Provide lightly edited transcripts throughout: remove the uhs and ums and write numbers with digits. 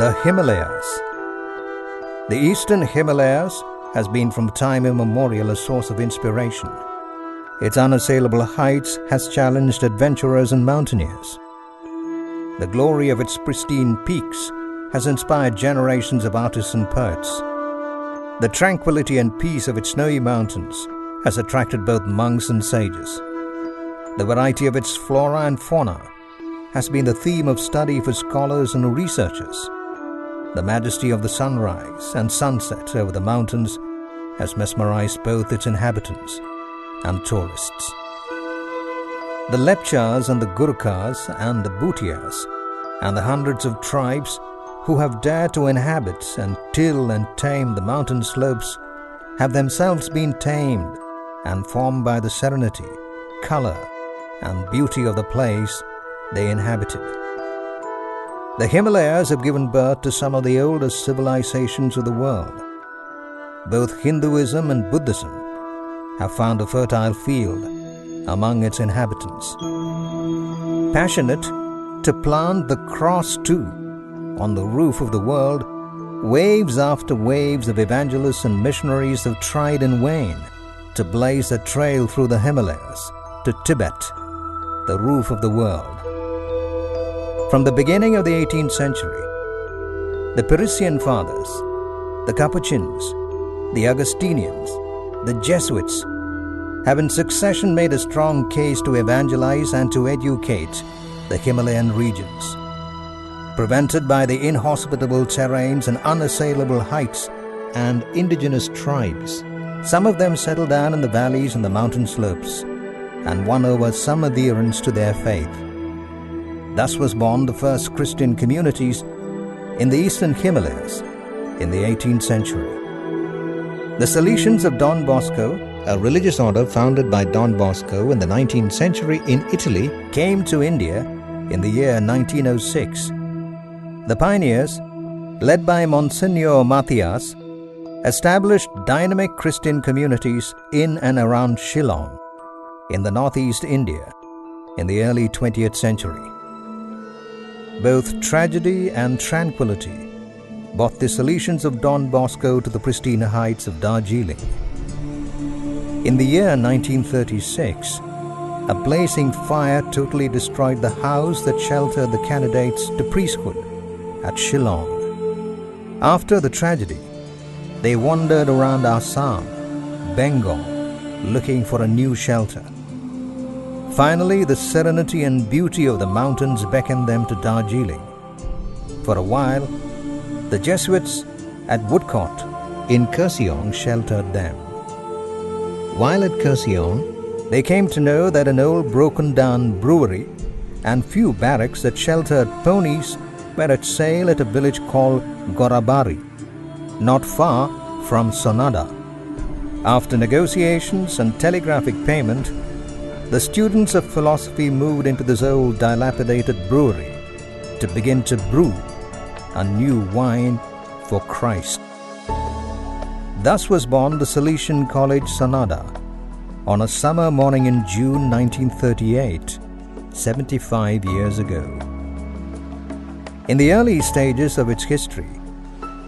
The Himalayas. The Eastern Himalayas has been from time immemorial a source of inspiration. Its unassailable heights has challenged adventurers and mountaineers. The glory of its pristine peaks has inspired generations of artists and poets. The tranquility and peace of its snowy mountains has attracted both monks and sages. The variety of its flora and fauna has been the theme of study for scholars and researchers. The majesty of the sunrise and sunset over the mountains has mesmerized both its inhabitants and tourists. The Lepchas and the Gurkhas and the Bhutias and the hundreds of tribes who have dared to inhabit and till and tame the mountain slopes have themselves been tamed and formed by the serenity, color, and beauty of the place they inhabited. The Himalayas have given birth to some of the oldest civilizations of the world. Both Hinduism and Buddhism have found a fertile field among its inhabitants. Passionate to plant the cross too on the roof of the world, waves after waves of evangelists and missionaries have tried in vain to blaze a trail through the Himalayas to Tibet, the roof of the world. From the beginning of the 18th century, the Parisian Fathers, the Capuchins, the Augustinians, the Jesuits have in succession made a strong case to evangelize and to educate the Himalayan regions. Prevented by the inhospitable terrains and unassailable heights and indigenous tribes, some of them settled down in the valleys and the mountain slopes and won over some adherents to their faith. Thus was born the first Christian communities in the Eastern Himalayas in the 18th century. The Salesians of Don Bosco, a religious order founded by Don Bosco in the 19th century in Italy, came to India in the year 1906. The pioneers, led by Monsignor Matthias, established dynamic Christian communities in and around Shillong in the northeast India in the early 20th century. Both tragedy and tranquility brought the Salesians of Don Bosco to the pristine heights of Darjeeling. In the year 1936, a blazing fire totally destroyed the house that sheltered the candidates to priesthood at Shillong. After the tragedy, they wandered around Assam, Bengal, looking for a new shelter. Finally, the serenity and beauty of the mountains beckoned them to Darjeeling. For a while, the Jesuits at Woodcote in Kurseong sheltered them. While at Kurseong, they came to know that an old broken-down brewery and few barracks that sheltered ponies were at sale at a village called Gorabari, not far from Sonada. After negotiations and telegraphic payment, the students of philosophy moved into this old dilapidated brewery to begin to brew a new wine for Christ. Thus was born the Salesian College Sonada on a summer morning in June 1938, 75 years ago. In the early stages of its history,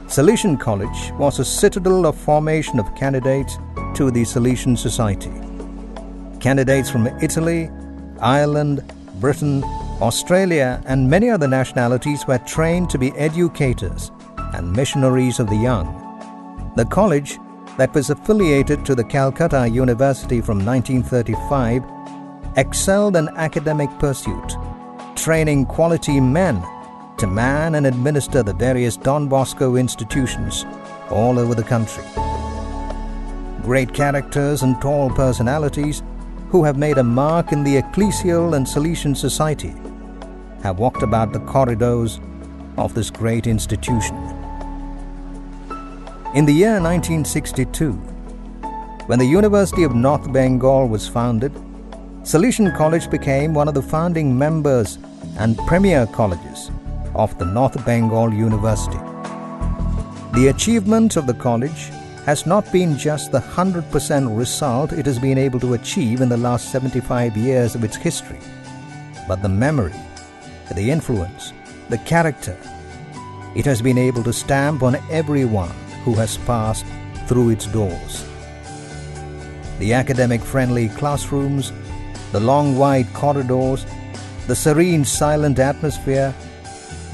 Salesian College was a citadel of formation of candidates to the Salesian Society. Candidates from Italy, Ireland, Britain, Australia, and many other nationalities were trained to be educators and missionaries of the young. The college, that was affiliated to the Calcutta University from 1935, excelled in academic pursuit, training quality men to man and administer the various Don Bosco institutions all over the country. Great characters and tall personalities who have made a mark in the ecclesial and Salesian society have walked about the corridors of this great institution. In the year 1962, when the University of North Bengal was founded, Salesian College became one of the founding members and premier colleges of the North Bengal University. The achievement of the college has not been just the 100% result it has been able to achieve in the last 75 years of its history, but the memory, the influence, the character it has been able to stamp on everyone who has passed through its doors. The academic-friendly classrooms, the long wide corridors, the serene silent atmosphere,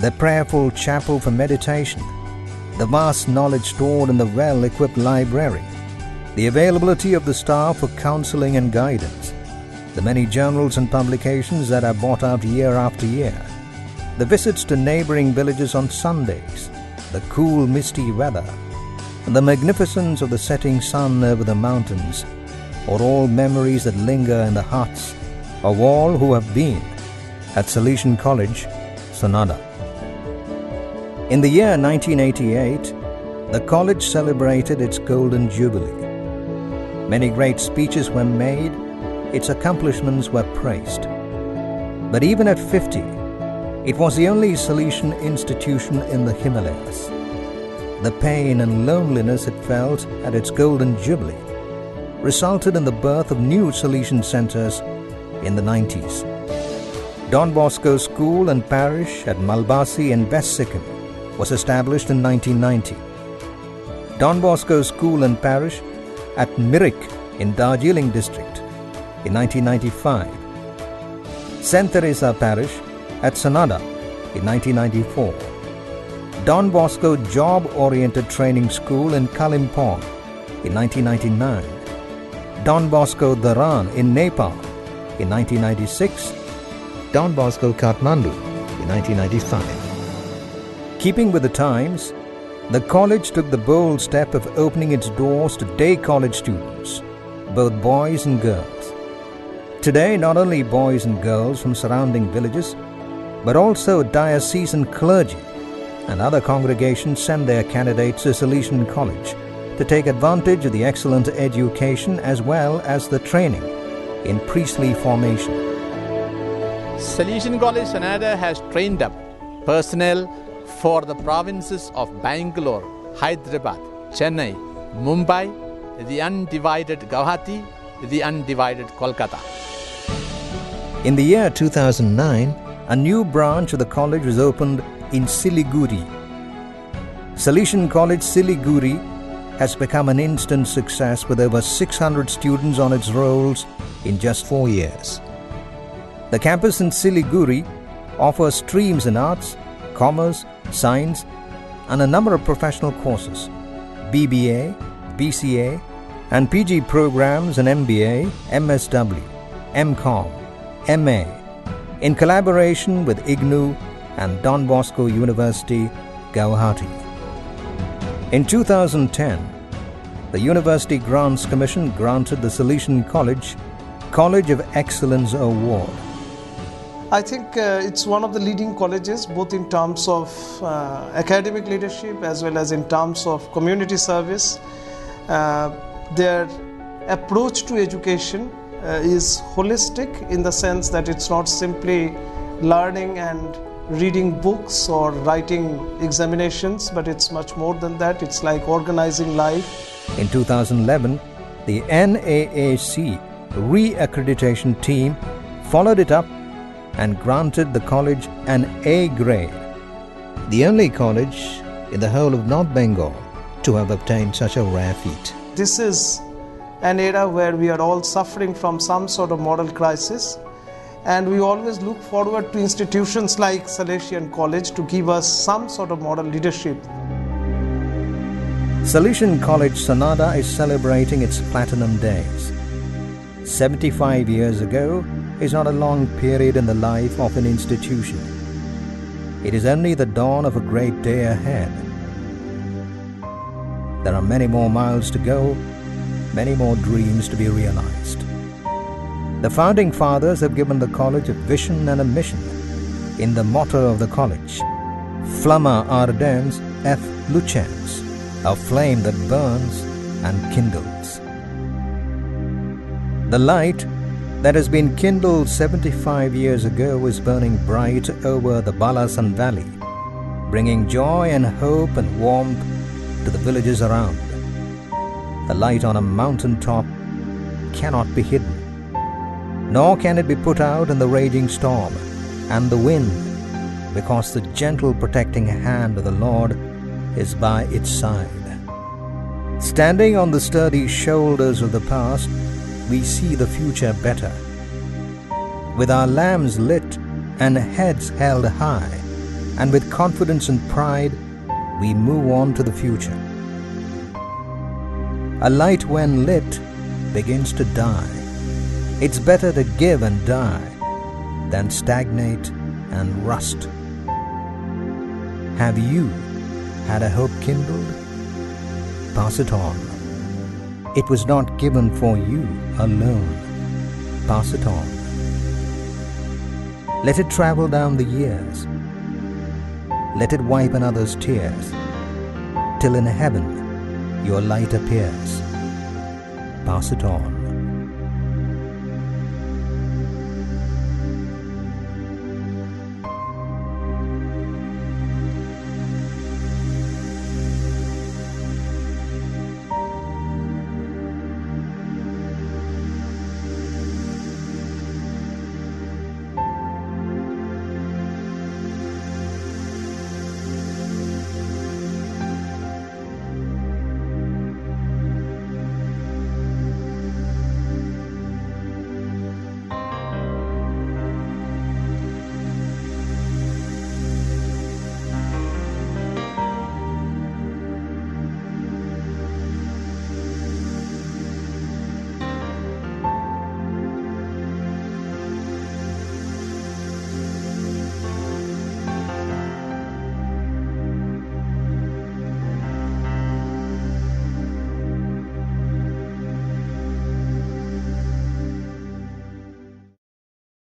the prayerful chapel for meditation, the vast knowledge stored in the well-equipped library, the availability of the staff for counseling and guidance, the many journals and publications that are bought out year after year, the visits to neighboring villages on Sundays, the cool misty weather, and the magnificence of the setting sun over the mountains are all memories that linger in the hearts of all who have been at Salesian College, Sonada. In the year 1988, the college celebrated its Golden Jubilee. Many great speeches were made, its accomplishments were praised. But even at 50, it was the only Salesian institution in the Himalayas. The pain and loneliness it felt at its Golden Jubilee resulted in the birth of new Salesian centers in the 90s. Don Bosco School and Parish at Malbasi and West Sikkim was established in 1990. Don Bosco School and Parish at Mirik in Darjeeling District in 1995. St. Teresa Parish at Sonada in 1994. Don Bosco Job-Oriented Training School in Kalimpong in 1999. Don Bosco Dharan in Nepal in 1996. Don Bosco Kathmandu in 1995. Keeping with the times, the college took the bold step of opening its doors to day college students, both boys and girls. Today, not only boys and girls from surrounding villages, but also diocesan clergy and other congregations send their candidates to Salesian College to take advantage of the excellent education as well as the training in priestly formation. Salesian College Sonada has trained up personnel for the provinces of Bangalore, Hyderabad, Chennai, Mumbai, the undivided Guwahati, the undivided Kolkata. In the year 2009, a new branch of the college was opened in Siliguri. Salesian College Siliguri has become an instant success with over 600 students on its rolls in just 4 years. The campus in Siliguri offers streams in arts, commerce, science, and a number of professional courses, BBA, BCA, and PG programs in MBA, MSW, MCOM, MA, in collaboration with IGNOU and Don Bosco University, Guwahati. In 2010, the University Grants Commission granted the Salesian College College of Excellence Award. I think it's one of the leading colleges both in terms of academic leadership as well as in terms of community service. Their approach to education is holistic in the sense that it's not simply learning and reading books or writing examinations, but it's much more than that. It's like organizing life. In 2011, the NAAC re-accreditation team followed it up and granted the college an A grade, the only college in the whole of North Bengal to have obtained such a rare feat. This is an era where we are all suffering from some sort of moral crisis, and we always look forward to institutions like Salesian College to give us some sort of moral leadership. Salesian College Sonada is celebrating its platinum days. 75 years ago is not a long period in the life of an institution. It is only the dawn of a great day ahead. There are many more miles to go many more dreams to be realized. The founding fathers have given the college a vision and a mission. In the motto of the college, Flamma ardens et lucens, a flame that burns and kindles. The light that has been kindled 75 years ago is burning bright over the Balasan Valley, bringing joy and hope and warmth to the villages around. A light on a mountain top cannot be hidden, nor can it be put out in the raging storm and the wind, because the gentle protecting hand of the Lord is by its side. Standing on the sturdy shoulders of the past, we see the future better. With our lamps lit and heads held high, and with confidence and pride, we move on to the future. A light when lit begins to die. It's better to give and die than stagnate and rust. Have you had a hope kindled? Pass it on. It was not given for you alone. Pass it on. Let it travel down the years. Let it wipe another's tears, till in heaven your light appears. Pass it on.